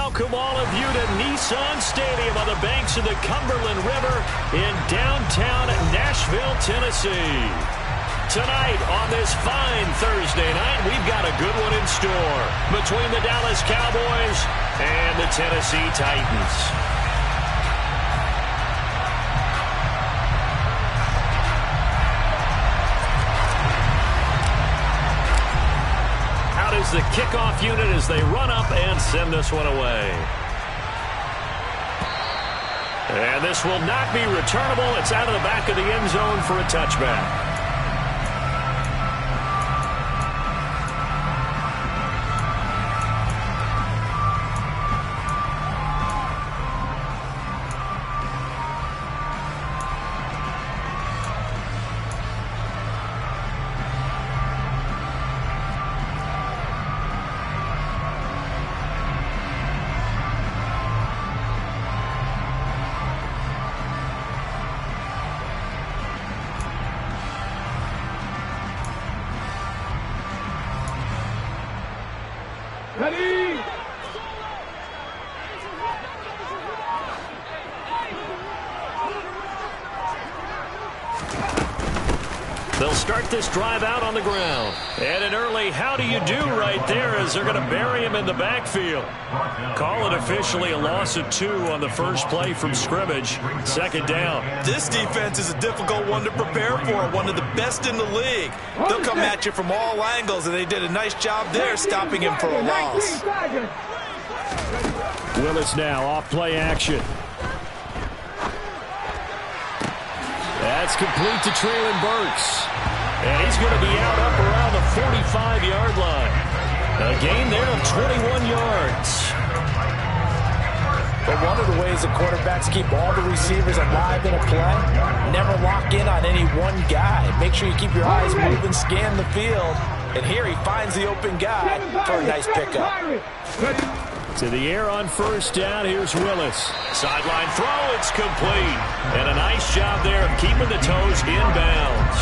welcome all of you to Nissan Stadium on the banks of the Cumberland River in downtown Nashville, Tennessee. Tonight on this fine Thursday night, we've got a good one in store between the Dallas Cowboys and the Tennessee Titans. Out is the kickoff unit as they run up and send this one away. And this will not be returnable. It's out of the back of the end zone for a touchback. Ready? They'll start this drive out on the ground. And an early how do you do right there as they're going to bury him in the backfield. Call it officially a loss of 2 on the first play from scrimmage. Second down. This defense is a difficult one to prepare for, one of the best in the league. They'll come at you from all angles, and they did a nice job there stopping him for a loss. Willis now off play action. That's complete to Traylon Burks. And he's going to be out up around the 45-yard line. A gain there of 21 yards. But one of the ways the quarterbacks keep all the receivers alive in a play, never lock in on any one guy. Make sure you keep your eyes moving, scan the field. And here he finds the open guy for a nice pickup. To the air on first down, here's Willis. Sideline throw, it's complete. And a nice job there of keeping the toes inbounds.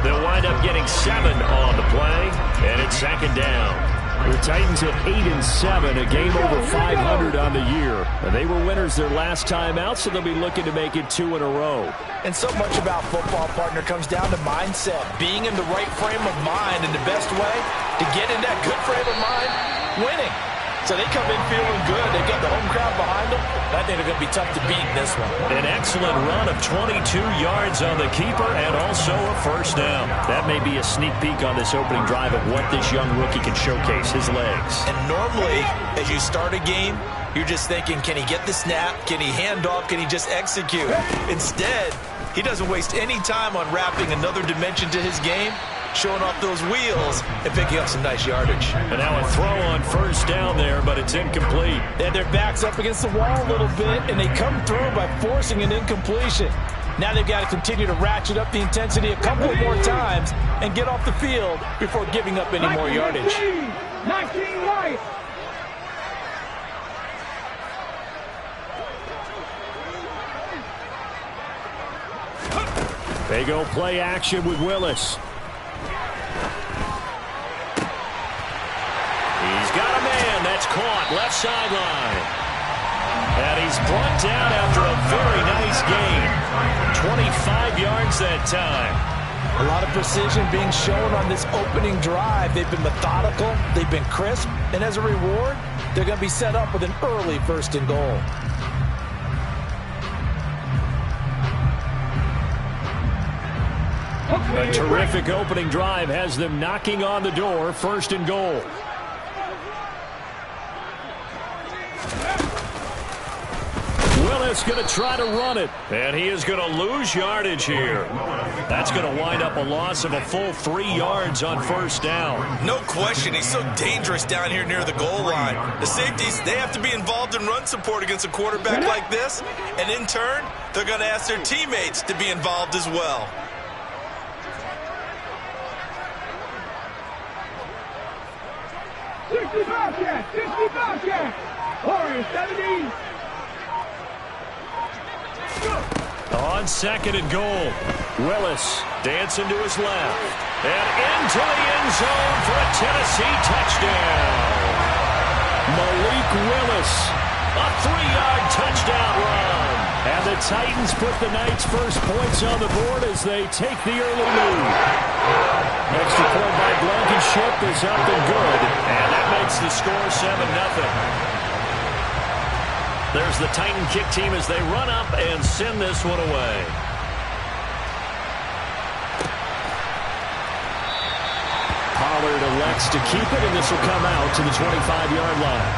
They'll wind up getting 7 on the play, and it's second down. The Titans at 8-7, a game over 500 on the year. And they were winners their last time out, so they'll be looking to make it 2 in a row. And so much about football, partner, comes down to mindset. Being in the right frame of mind, and the best way to get in that good frame of mind, winning. So they come in feeling good. They've got the home crowd behind them. I think they're going to be tough to beat in this one. An excellent run of 22 yards on the keeper and also a first down. That may be a sneak peek on this opening drive of what this young rookie can showcase, his legs. And normally, as you start a game, you're just thinking, can he get the snap? Can he hand off? Can he just execute? Instead, he doesn't waste any time on wrapping another dimension to his game, showing off those wheels and picking up some nice yardage. And now a throw on first down there, but it's incomplete. And their back's up against the wall a little bit, and they come through by forcing an incompletion. Now they've got to continue to ratchet up the intensity a couple more times and get off the field before giving up any more yardage. 19 right. They go play action with Willis. He's got a man. That's caught left sideline. And he's brought down after a very nice gain. 25 yards that time. A lot of precision being shown on this opening drive. They've been methodical. They've been crisp. And as a reward, they're going to be set up with an early first and goal. A terrific opening drive has them knocking on the door, first and goal. Willis going to try to run it, and he is going to lose yardage here. That's going to wind up a loss of a full 3 yards on first down. No question, he's so dangerous down here near the goal line. The safeties, they have to be involved in run support against a quarterback like this, and in turn, they're going to ask their teammates to be involved as well. Warriors 70. On second and goal, Willis dancing to his left. And into the end zone for a Tennessee touchdown. Malik Willis. A 3-yard touchdown run. And the Titans put the Knights' first points on the board as they take the early lead. Extra point by Blankenship is up and good. And that makes the score 7-0. There's the Titan kick team as they run up and send this one away. Pollard elects to keep it, and this will come out to the 25-yard line.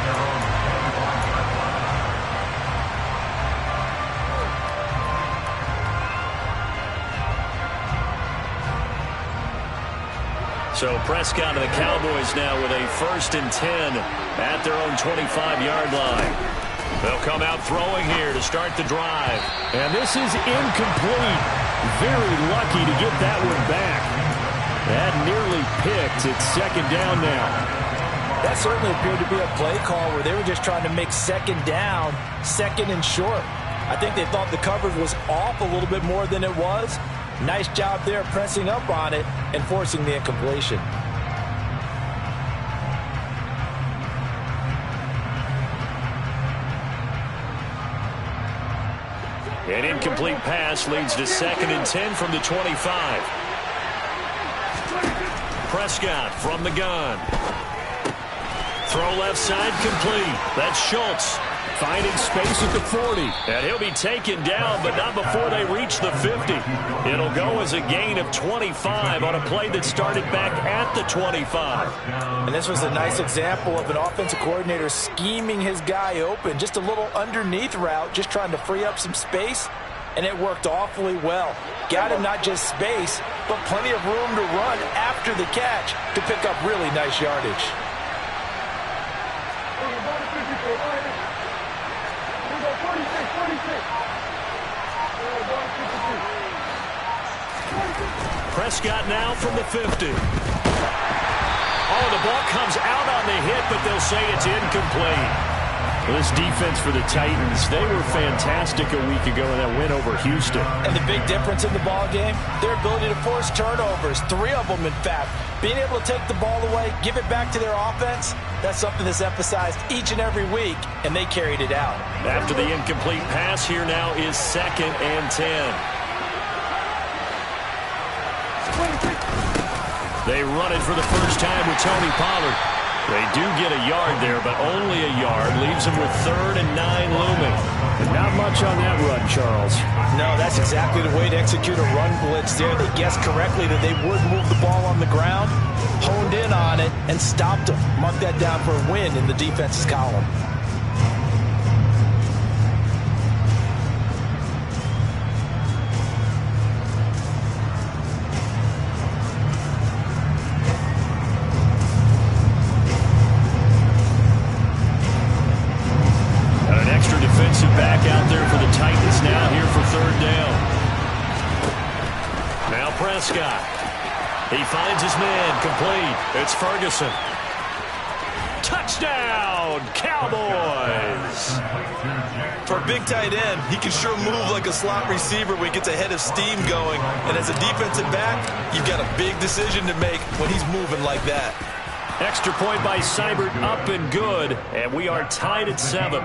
So Prescott and the Cowboys now with a 1st and 10 at their own 25-yard line. They'll come out throwing here to start the drive. And this is incomplete. Very lucky to get that one back. That nearly picked. It's 2nd down now. That certainly appeared to be a play call where they were just trying to make 2nd down, 2nd and short. I think they thought the coverage was off a little bit more than it was. Nice job there pressing up on it and forcing the incompletion. An incomplete pass leads to 2nd and 10 from the 25. Prescott from the gun. Throw left side complete. That's Schultz finding space at the 40. And he'll be taken down, but not before they reach the 50. It'll go as a gain of 25 on a play that started back at the 25. And this was a nice example of an offensive coordinator scheming his guy open. Just a little underneath route, just trying to free up some space. And it worked awfully well. Got him not just space, but plenty of room to run after the catch to pick up really nice yardage. Prescott now from the 50. Oh, the ball comes out on the hit, but they'll say it's incomplete. Well, this defense for the Titans, they were fantastic a week ago in that win over Houston. And the big difference in the ball game, their ability to force turnovers, 3 of them in fact. Being able to take the ball away, give it back to their offense, that's something that's emphasized each and every week, and they carried it out. After the incomplete pass, here now is 2nd and 10. They run it for the first time with Tony Pollard. They do get a yard there, but only a yard. Leaves them with 3rd and 9 looming. And not much on that run, Charles. No, that's exactly the way to execute a run blitz there. They guessed correctly that they would move the ball on the ground, honed in on it, and stopped them. Mark that down for a win in the defense's column. Back out there for the Titans now here for 3rd down. Now Prescott. He finds his man complete. It's Ferguson. Touchdown, Cowboys. For a big tight end, he can sure move like a slot receiver when he gets a head of steam going. And as a defensive back, you've got a big decision to make when he's moving like that. Extra point by Seibert, up and good. And we are tied at 7.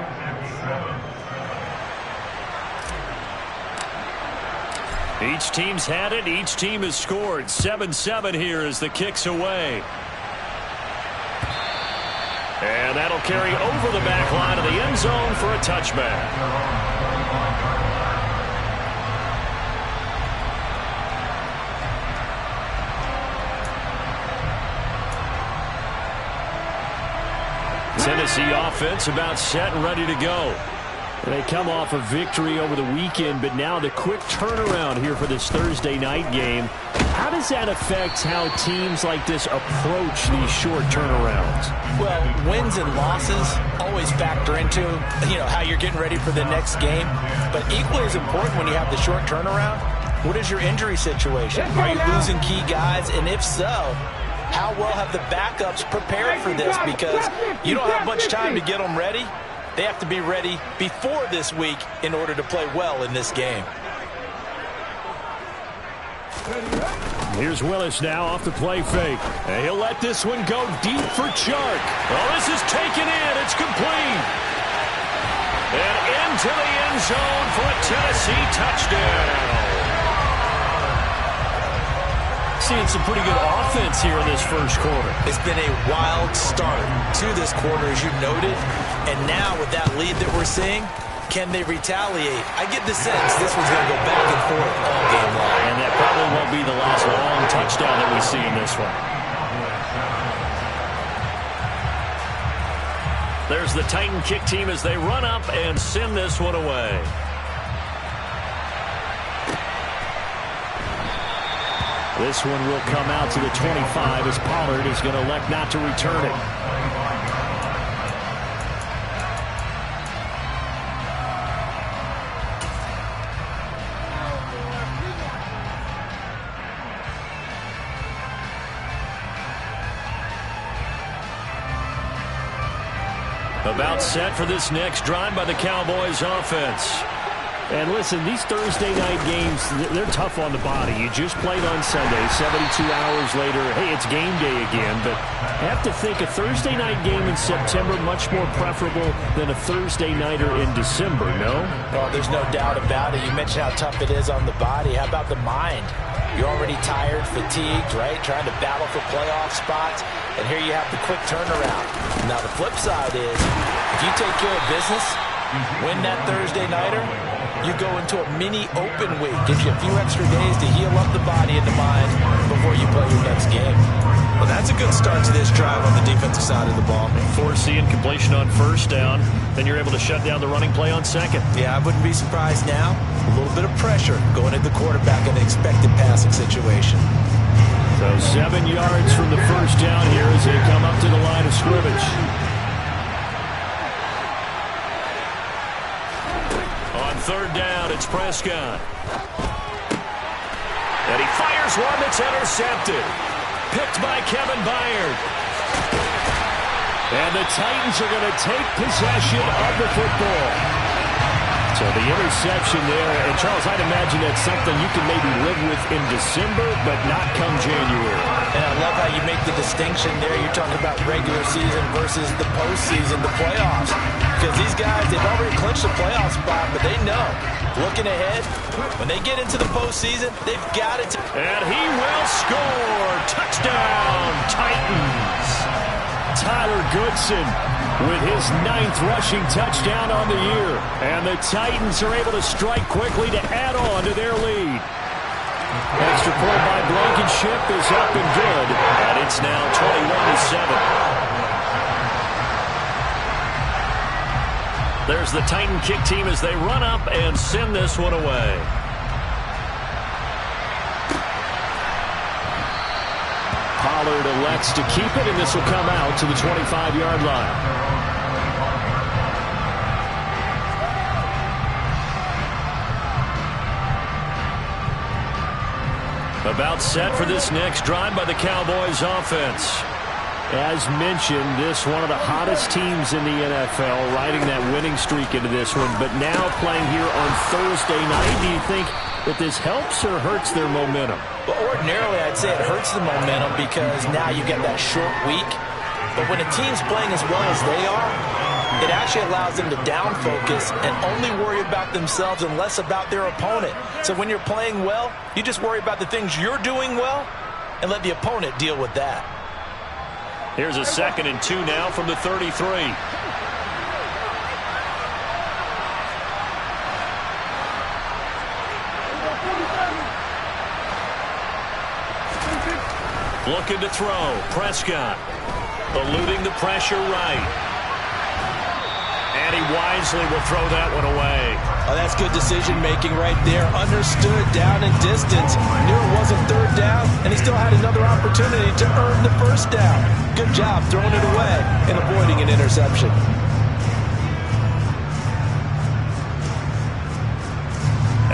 Each team's had it. Each team has scored. 7-7 here as the kick's away. And that'll carry over the back line of the end zone for a touchback. Tennessee offense about set and ready to go. They come off a victory over the weekend, but now the quick turnaround here for this Thursday night game. How does that affect how teams like this approach these short turnarounds? Well, wins and losses always factor into, how you're getting ready for the next game. But equally as important when you have the short turnaround, what is your injury situation? Are you losing key guys? And if so, how well have the backups prepared for this? Because you don't have much time to get them ready. They have to be ready before this week in order to play well in this game. Here's Willis now off the play fake. And he'll let this one go deep for Chark. Oh, this is taken in. It's complete. end zone for a Tennessee touchdown. Seeing some pretty good offense here in this first quarter. It's been a wild start to this quarter, as you noted. And now with that lead that we're seeing, can they retaliate? I get the sense this one's going to go back and forth all game long. And that probably won't be the last long touchdown that we see in this one. There's the Titan kick team as they run up and send this one away. This one will come out to the 25 as Pollard is going to elect not to return it. About set for this next drive by the Cowboys offense. And listen, these Thursday night games, they're tough on the body. You just played on Sunday, 72 hours later, hey, it's game day again. But I have to think a Thursday night game in September much more preferable than a Thursday nighter in December, no? Well, there's no doubt about it. You mentioned how tough it is on the body. How about the mind? You're already tired, fatigued, right? Trying to battle for playoff spots. And here you have the quick turnaround. Now, the flip side is, if you take care of business, win that Thursday nighter, you go into a mini open week. Gives you a few extra days to heal up the body and the mind before you play your next game. Well, that's a good start to this drive on the defensive side of the ball. Forcing completion on first down. Then you're able to shut down the running play on second. Yeah, I wouldn't be surprised now. A little bit of pressure going at the quarterback in an expected passing situation. So 7 yards from the first down here as they come up to the line of scrimmage. On third down, it's Prescott. And he fires one that's intercepted. Picked by Kevin Byard. And the Titans are going to take possession of the football. So the interception there, and Charles, I'd imagine that's something you can maybe live with in December, but not come January. And I love how you make the distinction there. You're talking about regular season versus the postseason, the playoffs. Because these guys, they've already clinched the playoff spot, but they know, looking ahead, when they get into the postseason, they've got it. And he will score. Touchdown, Titans. Tyler Goodson with his 9th rushing touchdown on the year. And the Titans are able to strike quickly to add on to their lead. Extra point by Blankenship is up and good. And it's now 21-7. There's the Titan kick team as they run up and send this one away. Pollard elects to keep it, and this will come out to the 25-yard line. About set for this next drive by the Cowboys offense. As mentioned, this one of the hottest teams in the NFL, riding that winning streak into this one, but now playing here on Thursday night. Do you think that this helps or hurts their momentum? Well, ordinarily, I'd say it hurts the momentum because now you get that short week. But when a team's playing as well as they are, it actually allows them to down focus and only worry about themselves and less about their opponent. So when you're playing well, you just worry about the things you're doing well and let the opponent deal with that. Here's a 2nd and 2 now from the 33. Looking to throw. Prescott eluding the pressure right. And he wisely will throw that one away. Oh, that's good decision-making right there. Understood down and distance. Knew it wasn't third down, and he still had another opportunity to earn the first down. Good job throwing it away and avoiding an interception.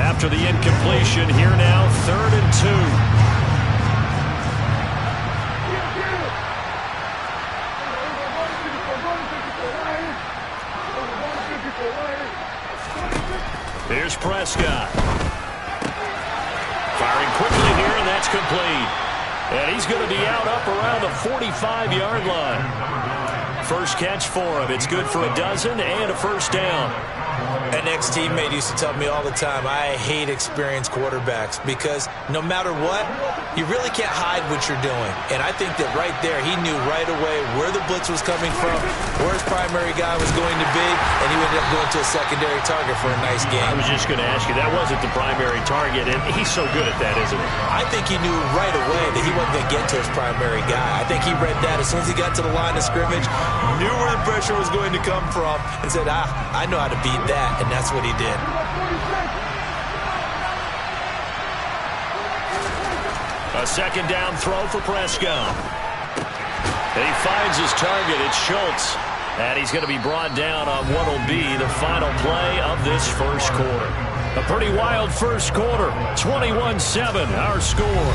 After the incompletion, here now, 3rd and 2. Here's Prescott. Firing quickly here, and that's complete. And he's going to be out up around the 45-yard line. first catch for him. It's good for a dozen and a first down. An ex-teammate used to tell me all the time, I hate experienced quarterbacks because no matter what, you really can't hide what you're doing. And I think that right there, he knew right away where the blitz was coming from, where his primary guy was going to be, and he ended up going to a secondary target for a nice game. I was just going to ask you, that wasn't the primary target, and he's so good at that, isn't he? I think he knew right away that he wasn't going to get to his primary guy. I think he read that as soon as he got to the line of scrimmage, knew where the pressure was going to come from, and said, I know how to beat that, and that's what he did. A second down throw for Prescott. And he finds his target. It's Schultz. And he's going to be brought down on what will be the final play of this first quarter. A pretty wild first quarter. 21-7, our score.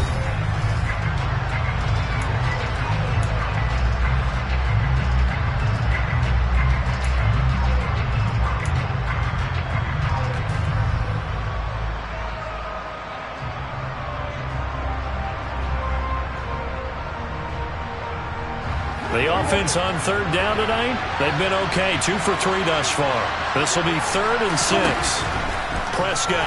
The offense on third down tonight, they've been okay. 2 for 3 thus far. This will be 3rd and 6. Prescott.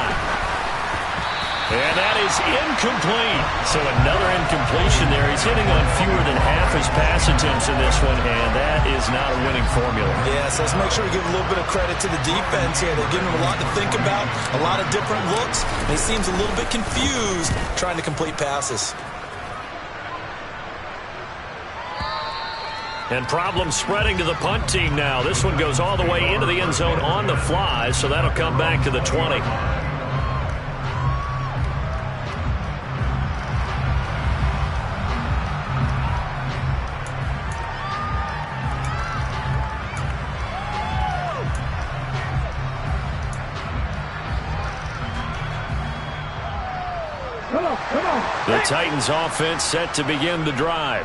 And that is incomplete. So another incompletion there. He's hitting on fewer than half his pass attempts in this one, and that is not a winning formula. Yes, let's make sure we give a little bit of credit to the defense here. They're giving him a lot to think about, a lot of different looks, and he seems a little bit confused trying to complete passes. And problems spreading to the punt team now. This one goes all the way into the end zone on the fly, so that'll come back to the 20. The Titans offense set to begin the drive.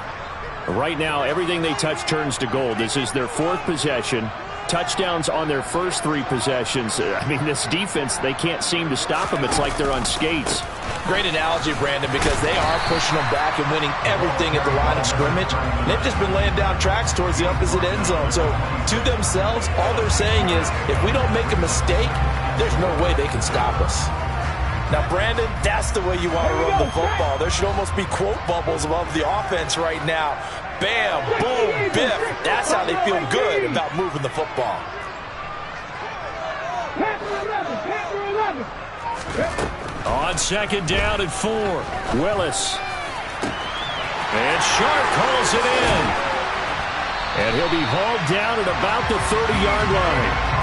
Right now, everything they touch turns to gold. This is their 4th possession. Touchdowns on their first 3 possessions. I mean, this defense, they can't seem to stop them. It's like they're on skates. Great analogy, Brandon, because they are pushing them back and winning everything at the line of scrimmage. They've just been laying down tracks towards the opposite end zone. So, to themselves, all they're saying is, if we don't make a mistake, there's no way they can stop us. Now, Brandon, that's the way you want to run the football. There should almost be quote bubbles above the offense right now. Bam, boom, biff. That's how they feel good about moving the football. On second down and 4, Willis. And Sharp calls it in. And he'll be hauled down at about the 30-yard line.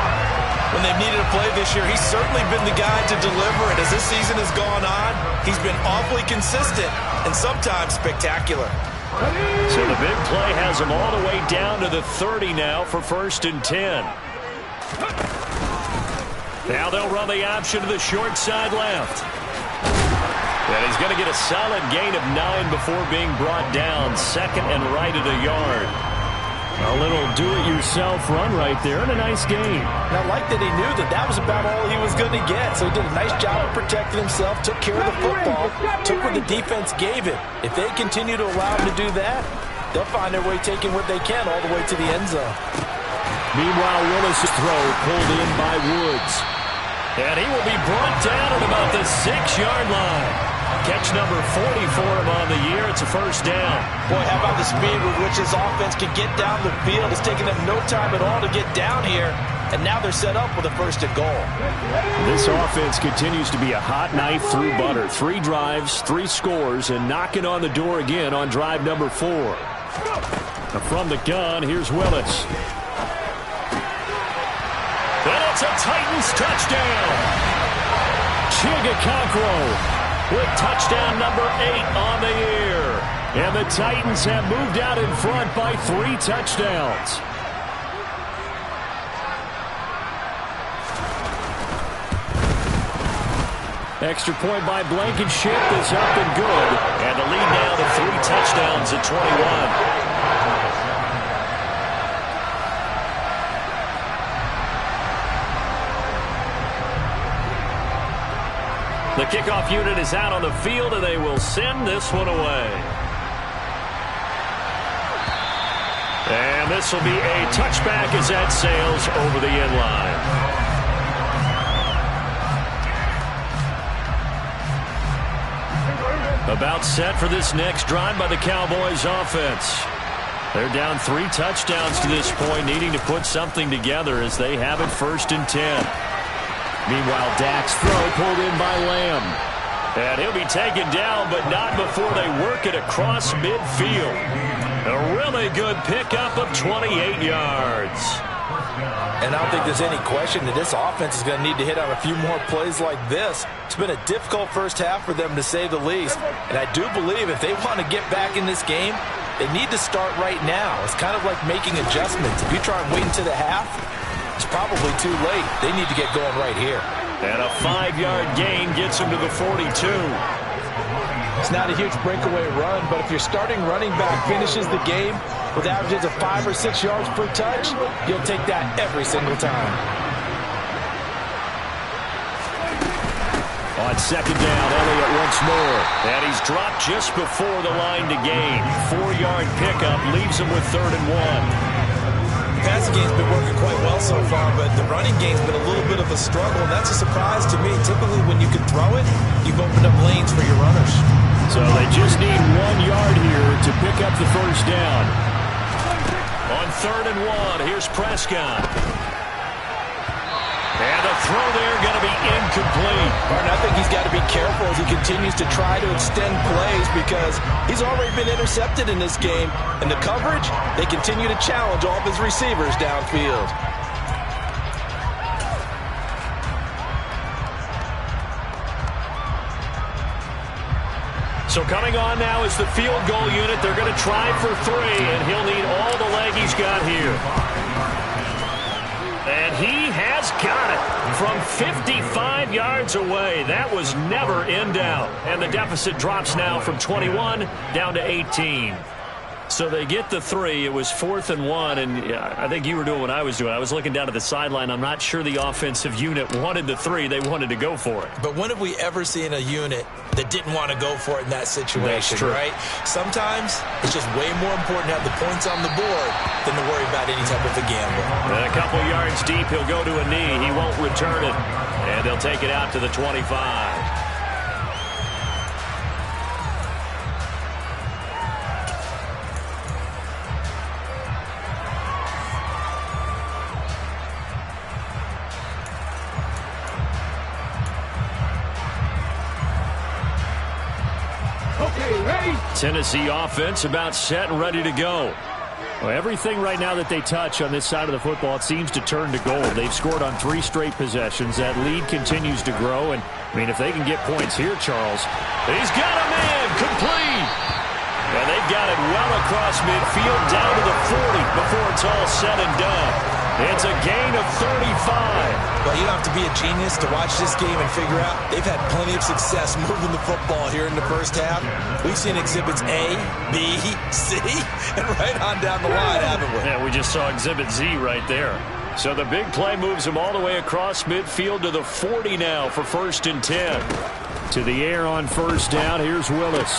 When they've needed a play this year, he's certainly been the guy to deliver. And as this season has gone on, he's been awfully consistent and sometimes spectacular. So the big play has him all the way down to the 30 now for 1st and 10. Now they'll run the option to the short side left. And he's going to get a solid gain of 9 before being brought down. 2nd and right at a yard. A little do-it-yourself run right there and a nice game. And I like that he knew that that was about all he was going to get. So he did a nice job of protecting himself, took care of the football, took what the defense gave it. If they continue to allow him to do that, they'll find their way taking what they can all the way to the end zone. Meanwhile, Willis' throw pulled in by Woods. And he will be brought down at about the 6-yard line. Catch number 40 for him on the year. It's a first down. Boy, how about the speed with which this offense can get down the field? It's taken them no time at all to get down here. And now they're set up with a 1st and goal. This offense continues to be a hot knife through butter. 3 drives, 3 scores, and knocking on the door again on drive number 4. From the gun, here's Willis. And it's a Titans touchdown. Chigakakro with touchdown number 8 on the year. And the Titans have moved out in front by 3 touchdowns. Extra point by Blankenship is up and good. And the lead now to 3 touchdowns at 21. The kickoff unit is out on the field, and they will send this one away. And this will be a touchback as that sails over the end line. About set for this next drive by the Cowboys offense. They're down 3 touchdowns to this point, needing to put something together as they have it 1st and 10. Meanwhile, Dak's throw pulled in by Lamb. And he'll be taken down, but not before they work it across midfield. A really good pickup of 28 yards. And I don't think there's any question that this offense is going to need to hit on a few more plays like this. It's been a difficult first half for them, to say the least. And I do believe if they want to get back in this game, they need to start right now. It's kind of like making adjustments. If you try and wait until the half, it's probably too late. They need to get going right here. And a 5-yard gain gets them to the 42. It's not a huge breakaway run, but if your starting running back finishes the game with averages of 5 or 6 yards per touch, you'll take that every single time. On 2nd down, Elliott once more. And he's dropped just before the line to gain. 4-yard pickup leaves him with 3rd and 1. The passing game's been working quite well so far, but the running game's been a little bit of a struggle, and that's a surprise to me. Typically, when you can throw it, you've opened up lanes for your runners. So they just need 1 yard here to pick up the 1st down. On 3rd and 1, here's Prescott. And the throw there going to be incomplete. Martin, I think he's got to be careful as he continues to try to extend plays because he's already been intercepted in this game. And the coverage, they continue to challenge all of his receivers downfield. So coming on now is the field goal unit. They're going to try for 3, and he'll need all the leg he's got here. And he has got it from 55 yards away. That was never in doubt. And the deficit drops now from 21 down to 18. So they get the 3. It was 4th and 1, and I think you were doing what I was doing. I was looking down at the sideline. I'm not sure the offensive unit wanted the 3. They wanted to go for it. But when have we ever seen a unit that didn't want to go for it in that situation, right? Sometimes it's just way more important to have the points on the board than to worry about any type of a gamble. And a couple yards deep, he'll go to a knee. He won't return it, and they'll take it out to the 25. Tennessee offense about set and ready to go. Well, everything right now that they touch on this side of the football, it seems to turn to gold. They've scored on 3 straight possessions. That lead continues to grow. And, I mean, if they can get points here, Charles, he's got a man complete. And they've got it well across midfield down to the 40 before it's all said and done. It's a gain of 35. Well, you don't have to be a genius to watch this game and figure out they've had plenty of success moving the football here in the first half. We've seen exhibits A, B, C, and right on down the line, haven't we? Yeah, we just saw exhibit Z right there. So the big play moves him all the way across midfield to the 40 now for 1st and 10. To the air on 1st down, here's Willis.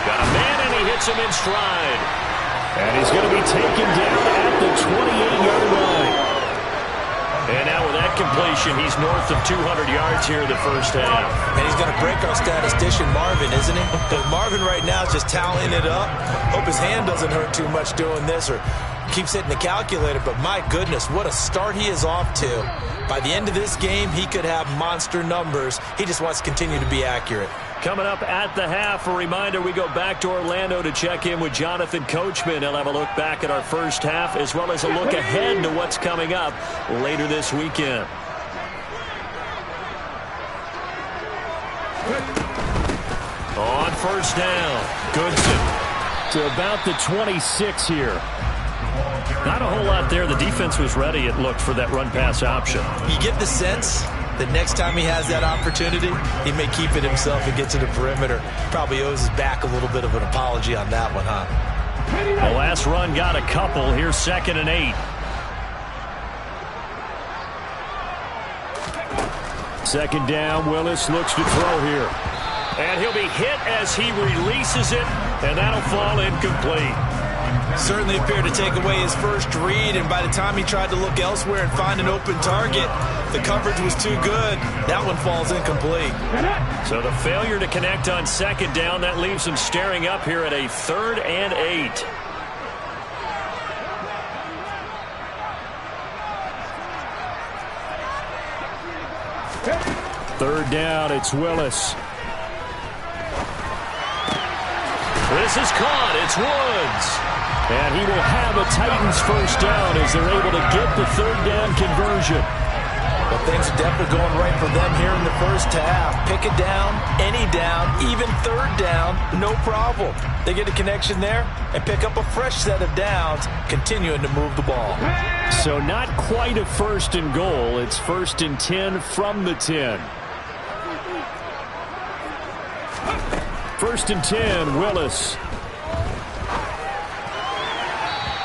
Got a man, and he hits him in stride. And he's going to be taken down at the 28-yard line. And now with that completion, he's north of 200 yards here in the first half. And he's going to break our statistician Marvin, isn't he? But Marvin right now is just tallying it up. Hope his hand doesn't hurt too much doing this or keeps hitting the calculator. But my goodness, what a start he is off to. By the end of this game, he could have monster numbers. He just wants to continue to be accurate. Coming up at the half, a reminder, we go back to Orlando to check in with Jonathan Coachman. He'll have a look back at our first half as well as a look ahead to what's coming up later this weekend. On 1st down, Goodson to about the 26 here. Not a whole lot there. The defense was ready, it looked, for that run-pass option. You get the sense that next time he has that opportunity, he may keep it himself and get to the perimeter. Probably owes his back a little bit of an apology on that one, huh? The last run got a couple. Here's 2nd and 8. 2nd down, Willis looks to throw here. And he'll be hit as he releases it, and that'll fall incomplete. Certainly appeared to take away his first read, and by the time he tried to look elsewhere and find an open target, the coverage was too good. That one falls incomplete. So the failure to connect on second down, that leaves him staring up here at a 3rd and 8. Third down, it's Willis. This is caught. It's Woods. And he will have a Titans first down as they're able to get the 3rd down conversion. Well, things are definitely going right for them here in the first half. Pick a down, any down, even 3rd down, no problem. They get a connection there and pick up a fresh set of downs, continuing to move the ball. So not quite a 1st and goal. It's 1st and 10 from the 10. 1st and 10, Willis.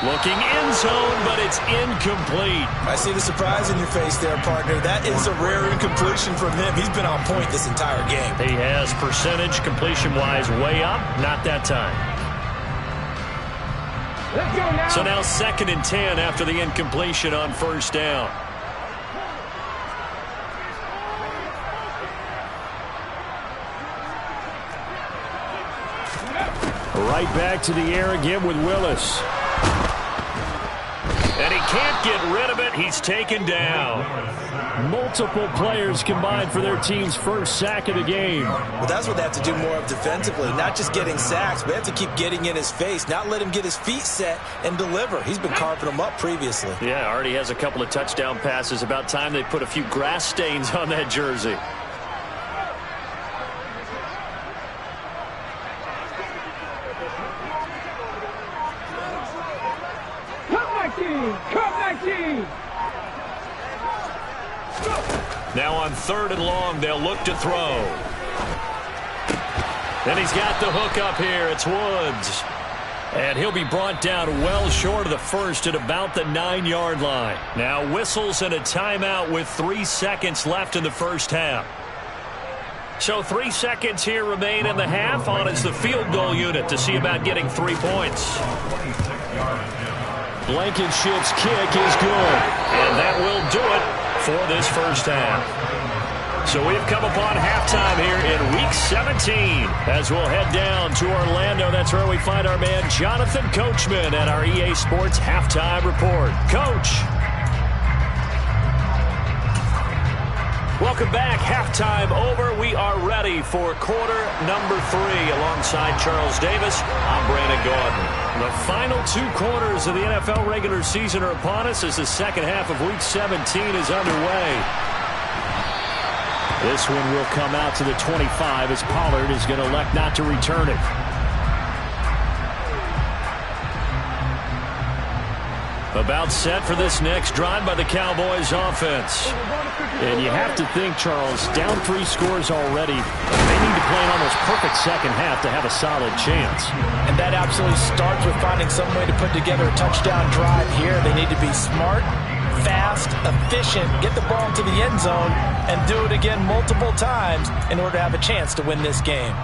Looking end zone, but it's incomplete. I see the surprise in your face there, partner. That is a rare incompletion from him. He's been on point this entire game. He has percentage completion-wise way up. Not that time. Let's go now. So now 2nd and 10 after the incompletion on 1st down. Right back to the air again with Willis. And he can't get rid of it. He's taken down. Multiple players combined for their team's first sack of the game. Well, that's what they have to do more of defensively. Not just getting sacks, but they have to keep getting in his face, not let him get his feet set and deliver. He's been carving them up previously. Yeah, already has a couple of touchdown passes. About time they put a few grass stains on that jersey. Now on 3rd and long, they'll look to throw. Then he's got the hook up here. It's Woods. And he'll be brought down well short of the 1st at about the 9-yard line. Now whistles and a timeout with 3 seconds left in the first half. So 3 seconds here remain in the half. On is the field goal unit to see about getting 3 points. Blankenship's kick is good. And that will do it for this first half. So we've come upon halftime here in Week 17 as we'll head down to Orlando. That's where we find our man Jonathan Coachman at our EA Sports Halftime Report. Coach. Welcome back. Halftime over. We are ready for quarter number 3 alongside Charles Davis. I'm Brandon Gordon. The final 2 quarters of the NFL regular season are upon us as the second half of Week 17 is underway. This one will come out to the 25 as Pollard is going to elect not to return it. About set for this next drive by the Cowboys offense. And you have to think, Charles, down 3 scores already. They need to play an almost perfect second half to have a solid chance. And that absolutely starts with finding some way to put together a touchdown drive here. They need to be smart, fast, efficient, get the ball into the end zone, and do it again multiple times in order to have a chance to win this game.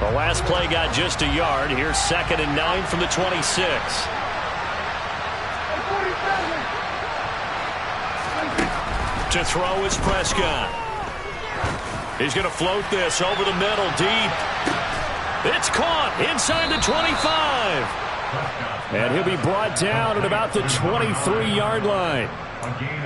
The last play got just a yard. Here's 2nd and 9 from the 26. To throw is Prescott. He's going to float this over the middle deep. It's caught inside the 25. And he'll be brought down at about the 23-yard line.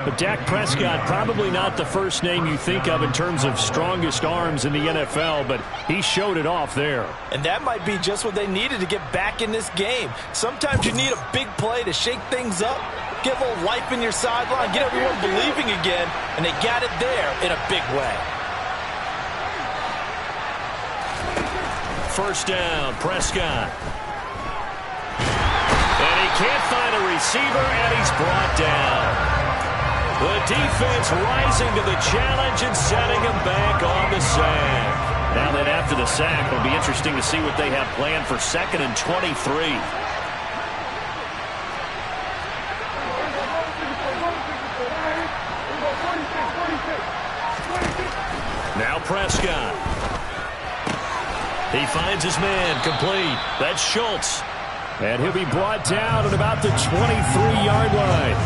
But Dak Prescott, probably not the first name you think of in terms of strongest arms in the NFL, but he showed it off there. And that might be just what they needed to get back in this game. Sometimes you need a big play to shake things up, get a little life in your sideline, get everyone believing again, and they got it there in a big way. First down, Prescott. And he can't find a receiver, and he's brought down. The defense rising to the challenge and setting him back on the sack. Now then, after the sack, it'll be interesting to see what they have planned for 2nd and 23. Now Prescott. He finds his man, complete. That's Schultz. And he'll be brought down at about the 23-yard line.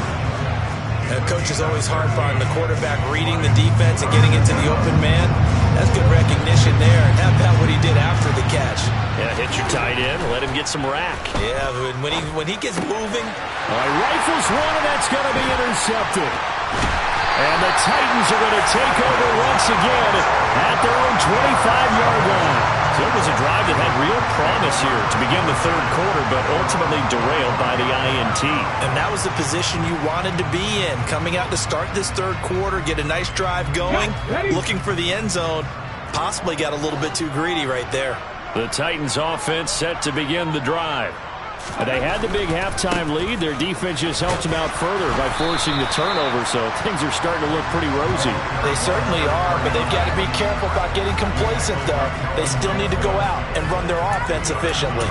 Coach is always hard on the quarterback reading the defense and getting into the open man. That's good recognition there. And how about what he did after the catch? Yeah, hit your tight end, let him get some rack. Yeah, when he gets moving. All right, rifles one, and that's going to be intercepted. And the Titans are going to take over once again at their own 25-yard line. So it was a drive that had real promise here to begin the third quarter, but ultimately derailed by the INT. And that was the position you wanted to be in. Coming out to start this third quarter, get a nice drive going, looking for the end zone. Possibly got a little bit too greedy right there. The Titans offense set to begin the drive. They had the big halftime lead. Their defense just helped them out further by forcing the turnover, so things are starting to look pretty rosy. They certainly are, but they've got to be careful about getting complacent, though. They still need to go out and run their offense efficiently.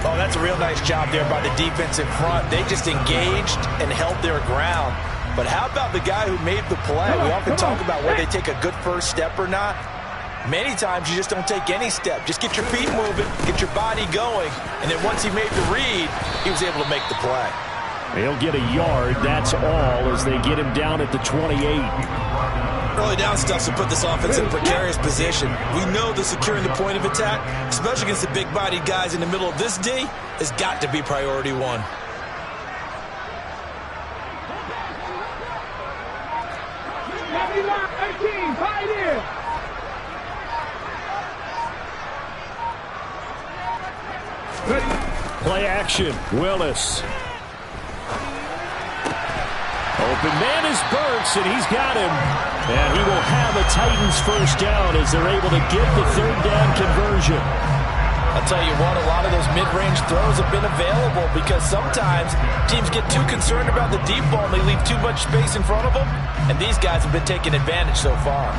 Oh, that's a real nice job there by the defense in front. They just engaged and held their ground. But how about the guy who made the play? We often talk about whether they take a good first step or not. Many times you just don't take any step. Just get your feet moving, get your body going, and then once he made the read, he was able to make the play. He'll get a yard, that's all, as they get him down at the 28. Early down stuff to put this offense in a precarious position. We know that securing the point of attack, especially against the big-bodied guys in the middle of this D, has got to be priority one. Play action, Willis. Open man is Burks, and he's got him. And he will have a Titans first down as they're able to get the third down conversion. I'll tell you what, a lot of those mid-range throws have been available because sometimes teams get too concerned about the deep ball and they leave too much space in front of them. And these guys have been taking advantage so far.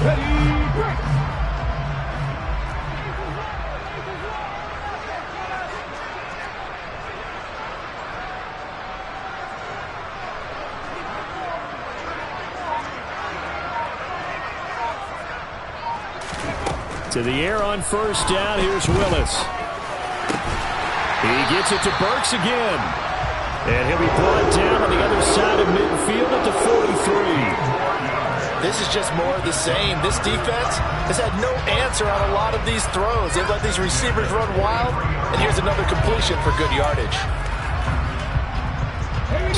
To the air on first down, here's Willis. He gets it to Burks again. And he'll be brought down on the other side of midfield at the 43. This is just more of the same. This defense has had no answer on a lot of these throws. They've let these receivers run wild, and here's another completion for good yardage.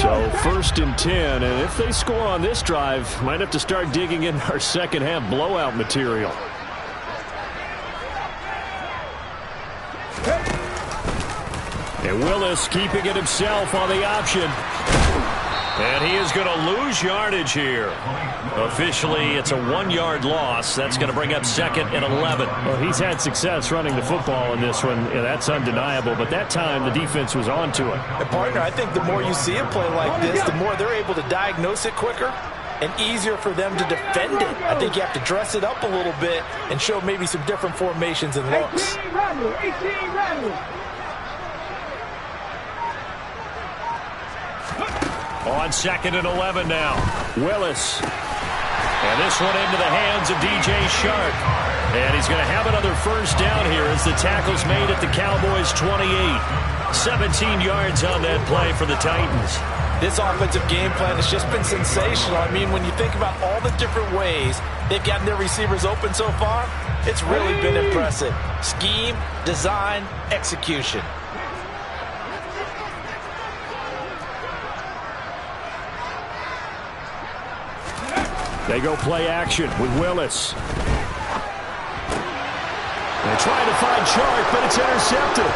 So 1st and 10, and if they score on this drive, might have to start digging in our second half blowout material. And Willis keeping it himself on the option. And he is going to lose yardage here. Officially, it's a 1-yard loss. That's going to bring up 2nd and 11. Well, he's had success running the football in this one. Yeah, that's undeniable. But that time, the defense was on to it. And partner, I think the more you see a play like this, the more they're able to diagnose it quicker and easier for them to defend it. I think you have to dress it up a little bit and show maybe some different formations and looks. 18 On 2nd and 11 now. Willis. And this one into the hands of DJ Shark. And he's going to have another first down here as the tackle's made at the Cowboys' 28. 17 yards on that play for the Titans. This offensive game plan has just been sensational. I mean, when you think about all the different ways they've gotten their receivers open so far, it's really been impressive. Scheme, design, execution. They go play action with Willis. They're trying to find Shark, but it's intercepted.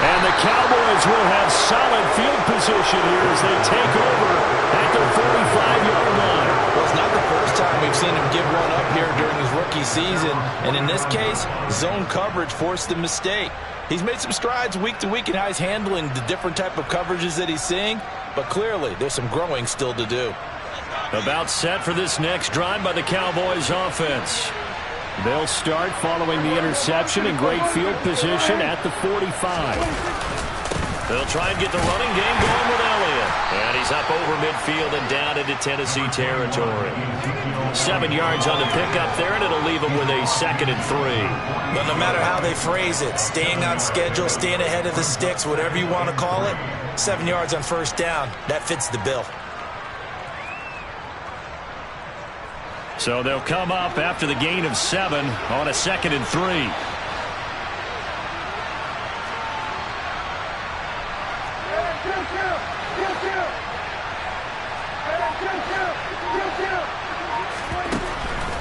And the Cowboys will have solid field position here as they take over at their 45-yard line. Well, it's not the first time we've seen him give one up here during his rookie season. And in this case, zone coverage forced the mistake. He's made some strides week to week in how he's handling the different type of coverages that he's seeing. But clearly, there's some growing still to do. About set for this next drive by the Cowboys offense. They'll start following the interception in great field position at the 45. They'll try and get the running game going with Elliott. And he's up over midfield and down into Tennessee territory. 7 yards on the pickup there, and it'll leave him with a 2nd and 3. But no matter how they phrase it, staying on schedule, staying ahead of the sticks, whatever you want to call it, 7 yards on first down, that fits the bill. So they'll come up after the gain of 7 on a 2nd and 3.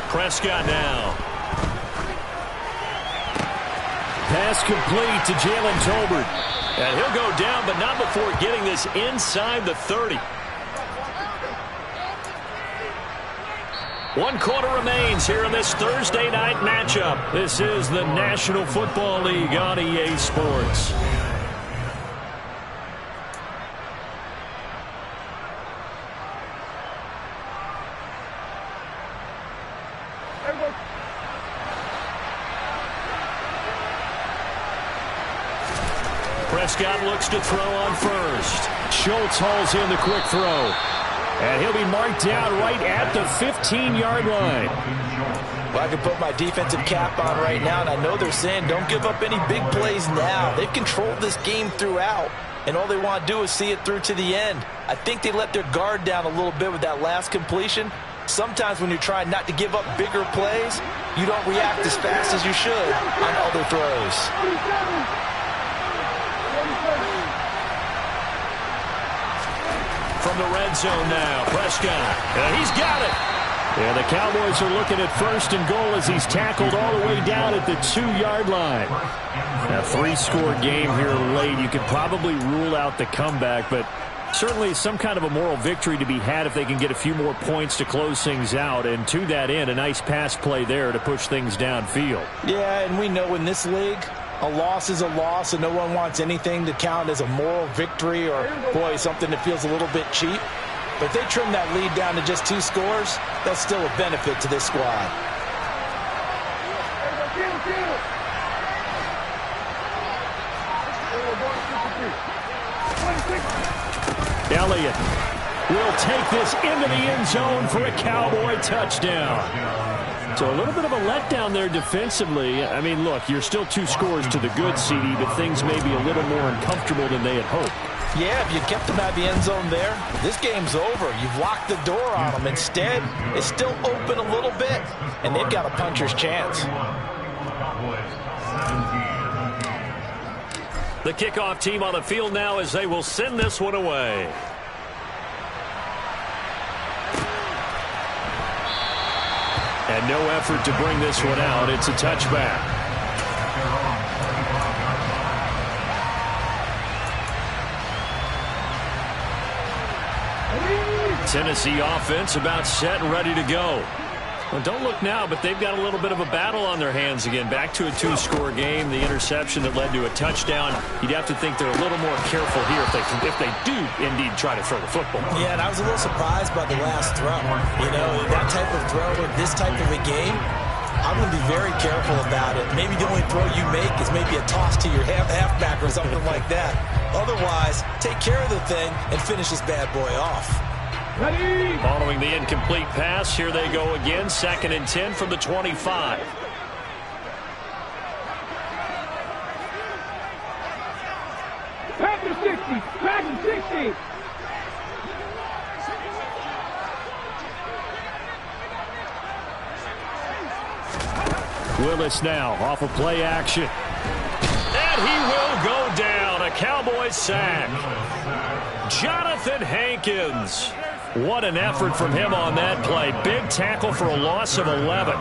Prescott now. Pass complete to Jalen Tolbert. And he'll go down, but not before getting this inside the 30. 1 quarter remains here in this Thursday night matchup. This is the National Football League on EA Sports. Prescott looks to throw on first. Schultz hauls in the quick throw. And he'll be marked down right at the 15-yard line. Well, I can put my defensive cap on right now, and I know they're saying don't give up any big plays now. They've controlled this game throughout, and all they want to do is see it through to the end. I think they let their guard down a little bit with that last completion. Sometimes when you're trying not to give up bigger plays, you don't react as fast as you should on other throws. From the red zone now, Prescott. And he's got it. Yeah, the Cowboys are looking at 1st and goal as he's tackled all the way down at the 2-yard line. A 3-score game here late. You could probably rule out the comeback, but certainly some kind of a moral victory to be had if they can get a few more points to close things out. And to that end, a nice pass play there to push things downfield. Yeah, and we know in this league, a loss is a loss, and no one wants anything to count as a moral victory or, boy, something that feels a little bit cheap. But if they trim that lead down to just 2 scores, that's still a benefit to this squad. Elliott will take this into the end zone for a Cowboy touchdown. So a little bit of a letdown there defensively. I mean, look, you're still 2 scores to the good, CD, but things may be a little more uncomfortable than they had hoped. Yeah, if you kept them out of the end zone there, this game's over. You've locked the door on them. Instead, it's still open a little bit, and they've got a puncher's chance. The kickoff team on the field now as they will send this one away. And no effort to bring this one out. It's a touchback. Tennessee offense about set and ready to go. Well, don't look now, but they've got a little bit of a battle on their hands again. Back to a 2-score game. The interception that led to a touchdown. You'd have to think they're a little more careful here if they do indeed try to throw the football. Yeah, and I was a little surprised by the last throw. You know, that type of throw in this type of a game, I'm going to be very careful about it. Maybe the only throw you make is maybe a toss to your halfback or something like that. Otherwise, take care of the thing and finish this bad boy off. Ready. Following the incomplete pass, here they go again. 2nd and 10 from the 25. Back to 60. Back to 60. Willis now off of play action. And he will go down. A Cowboys sack. Jonathan Hankins. What an effort from him on that play. Big tackle for a loss of 11.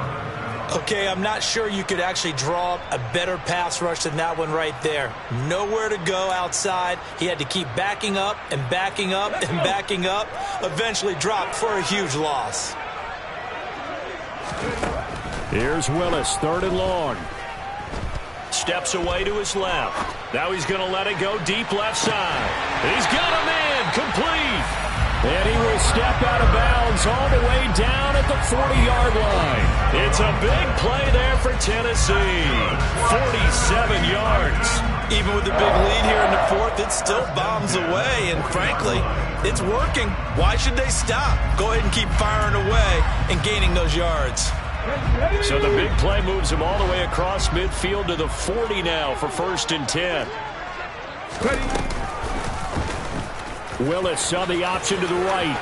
Okay, I'm not sure you could actually draw up a better pass rush than that one right there. Nowhere to go outside. He had to keep backing up and backing up and backing up. Eventually dropped for a huge loss. Here's Willis, 3rd and long. Steps away to his left. Now he's going to let it go deep left side. He's got a man complete. And he will step out of bounds all the way down at the 40-yard line. It's a big play there for Tennessee. 47 yards. Even with the big lead here in the 4th, it still bombs away. And frankly, It's working. Why should they stop? Go ahead and keep firing away and gaining those yards. So the big play moves him all the way across midfield to the 40 now for 1st and 10. Willis saw the option to the right.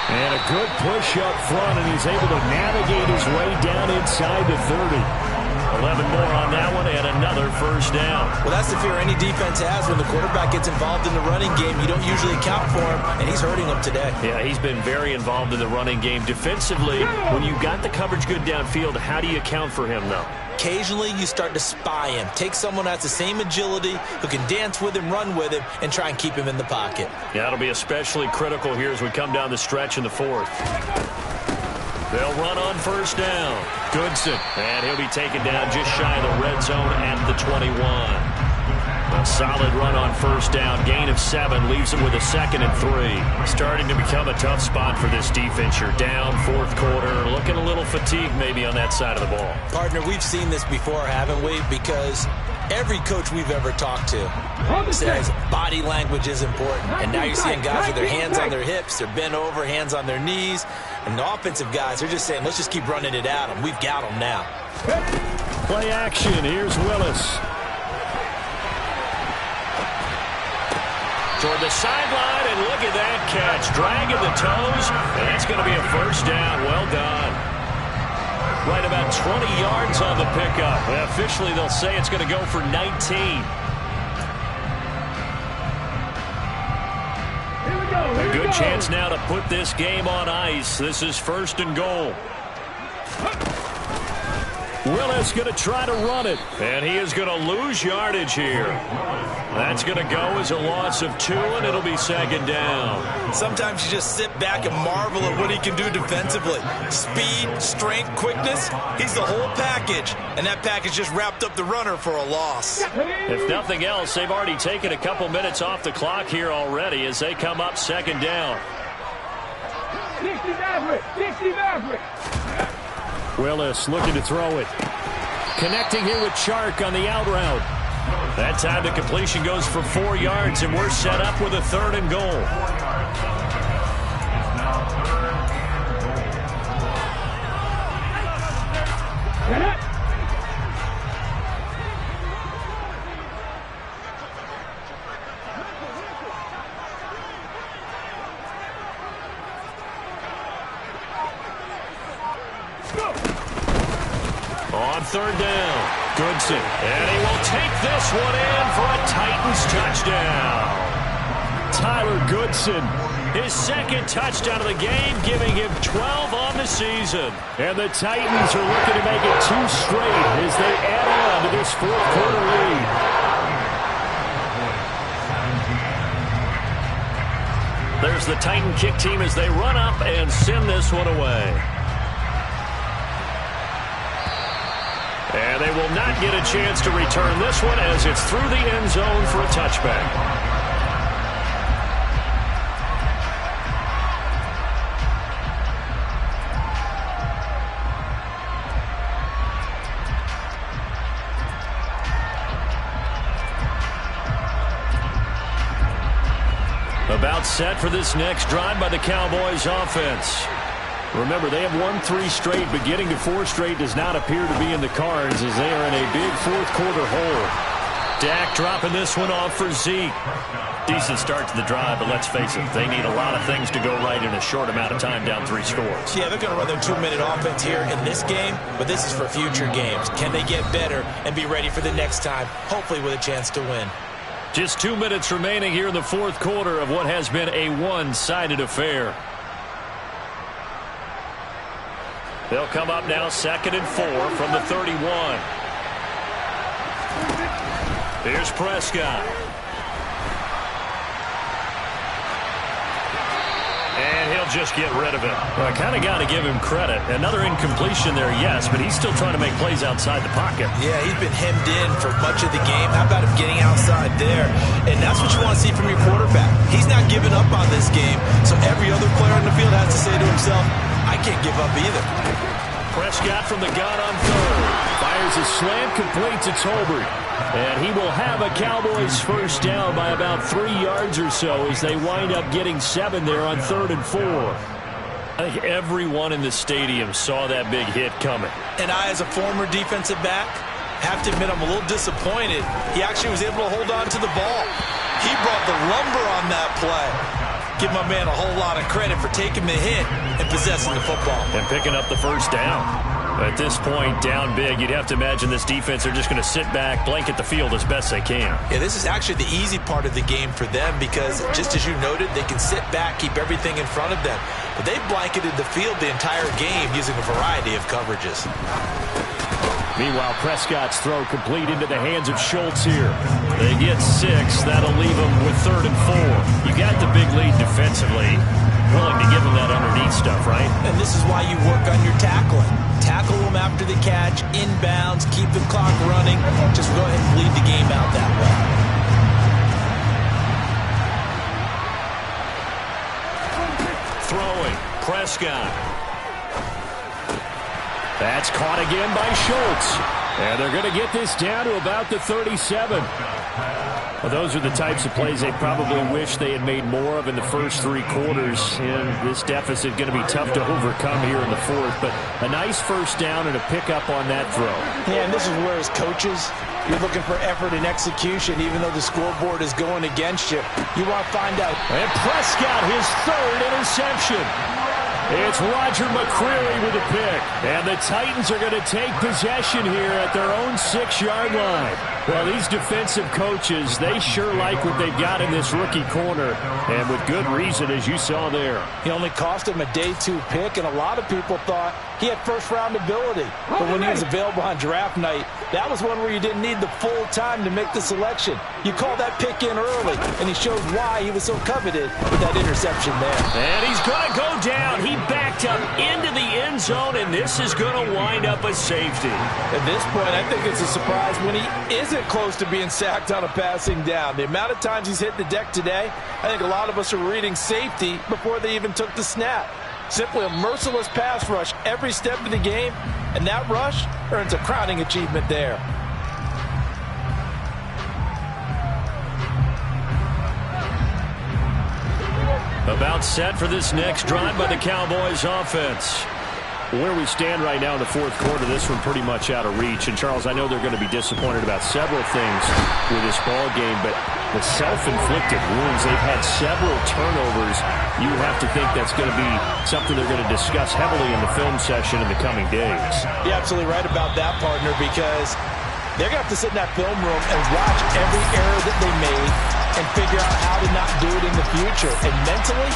And a good push up front, and he's able to navigate his way down inside the 30. 11 more on that one, and another 1st down. Well, that's the fear any defense has when the quarterback gets involved in the running game. You don't usually account for him, and he's hurting them today. Yeah, he's been very involved in the running game. Defensively, when you got the coverage good downfield, how do you account for him, though? Occasionally, you start to spy him. Take someone that's the same agility, who can dance with him, run with him, and try and keep him in the pocket. Yeah, that'll be especially critical here as we come down the stretch in the 4th. They'll run on 1st down. Goodson, and he'll be taken down just shy of the red zone at the 21. A solid run on 1st down. Gain of 7 leaves him with a 2nd and 3. Starting to become a tough spot for this defense. You're down 4th quarter. Looking a little fatigued maybe on that side of the ball. Partner, we've seen this before, haven't we? Because every coach we've ever talked to says body language is important. And now you're seeing guys with their hands on their hips, they're bent over, hands on their knees. And the offensive guys are just saying, let's just keep running it at them. We've got them now. Play action. Here's Willis. Toward the sideline, and look at that catch. Dragging the toes, and that's going to be a 1st down. Well done. Right about 20 yards on the pickup. And officially, they'll say it's going to go for 19. A good chance now to put this game on ice. This is 1st and goal. Willis going to try to run it, and he is going to lose yardage here. That's going to go as a loss of 2, and it'll be 2nd down. Sometimes you just sit back and marvel at what he can do defensively. Speed, strength, quickness, he's the whole package. And that package just wrapped up the runner for a loss. If nothing else, they've already taken a couple minutes off the clock here already as they come up 2nd down. 60 Maverick! 60 Maverick! Willis looking to throw it. Connecting here with Chark on the out route. That time the completion goes for 4 yards, and we're set up with a 3rd and goal. On 3rd down, Goodson, and he will take this one in for a Titans touchdown. Tyler Goodson, his 2nd touchdown of the game, giving him 12 on the season. And the Titans are looking to make it 2 straight as they add on to this 4th quarter lead. There's the Titan kick team as they run up and send this one away. And they will not get a chance to return this one as it's through the end zone for a touchback. About set for this next drive by the Cowboys offense. Remember, they have won 3 straight, but getting to 4 straight does not appear to be in the cards as they are in a big 4th quarter hole. Dak dropping this one off for Zeke. Decent start to the drive, but let's face it, they need a lot of things to go right in a short amount of time down 3 scores. Yeah, they're going to run their 2-minute offense here in this game, but this is for future games. Can they get better and be ready for the next time, hopefully with a chance to win? Just 2 minutes remaining here in the 4th quarter of what has been a one-sided affair. They'll come up now 2nd and 4 from the 31. Here's Prescott. And he'll just get rid of it. Well, I kind of got to give him credit. Another incompletion there, yes, but he's still trying to make plays outside the pocket. Yeah, he's been hemmed in for much of the game. How about him getting outside there? And that's what you want to see from your quarterback. He's not giving up on this game, so every other player on the field has to say to himself, I can't give up either. Prescott from the gun on third. Fires a slant, completes it to Tolbert. And he will have a Cowboys first down by about 3 yards or so as they wind up getting 7 there on 3rd and 4. I think everyone in the stadium saw that big hit coming. And I, as a former defensive back, have to admit I'm a little disappointed. He actually was able to hold on to the ball. He brought the lumber on that play. Give my man a whole lot of credit for taking the hit and possessing the football. And picking up the first down. At this point, down big, you'd have to imagine this defense are just going to sit back, blanket the field as best they can. Yeah, this is actually the easy part of the game for them because, just as you noted, they can sit back, keep everything in front of them. But they blanketed the field the entire game using a variety of coverages. Meanwhile, Prescott's throw complete into the hands of Schultz here. They get 6. That'll leave them with 3rd and 4. You got the big lead defensively. Willing to give them that underneath stuff, right? And this is why you work on your tackling. Tackle them after the catch, inbounds, keep the clock running. Just go ahead and bleed the game out that way. Throwing, Prescott. That's caught again by Schultz. And they're going to get this down to about the 37. Well, those are the types of plays they probably wish they had made more of in the first 3 quarters. And this deficit going to be tough to overcome here in the 4th. But a nice first down and a pickup on that throw. Yeah, and this is where as coaches, you're looking for effort and execution, even though the scoreboard is going against you. You want to find out. And Prescott, his 3rd interception. It's Roger McCreary with a pick. And the Titans are going to take possession here at their own 6-yard line. Well, these defensive coaches, they sure like what they've got in this rookie corner. And with good reason, as you saw there. He only cost him a day 2 pick, and a lot of people thought he had first-round ability. But when he was available on draft night, that was one where you didn't need the full time to make the selection. You call that pick in early, and he showed why he was so coveted with that interception there. And he's going to go down. He backed up into the end zone, and this is going to wind up a safety. At this point, I think it's a surprise when he isn't close to being sacked on a passing down. The amount of times he's hit the deck today, I think a lot of us are reading safety before they even took the snap. Simply a merciless pass rush every step of the game, and that rush earns a crowning achievement there. About set for this next drive by the Cowboys offense. Where we stand right now in the 4th quarter, this one pretty much out of reach. And, Charles, I know they're going to be disappointed about several things with this ball game, but the self-inflicted wounds, they've had several turnovers. You have to think that's going to be something they're going to discuss heavily in the film session in the coming days. You're absolutely right about that, partner, because they're going to have to sit in that film room and watch every error that they made and figure out how to not do it in the future. And mentally,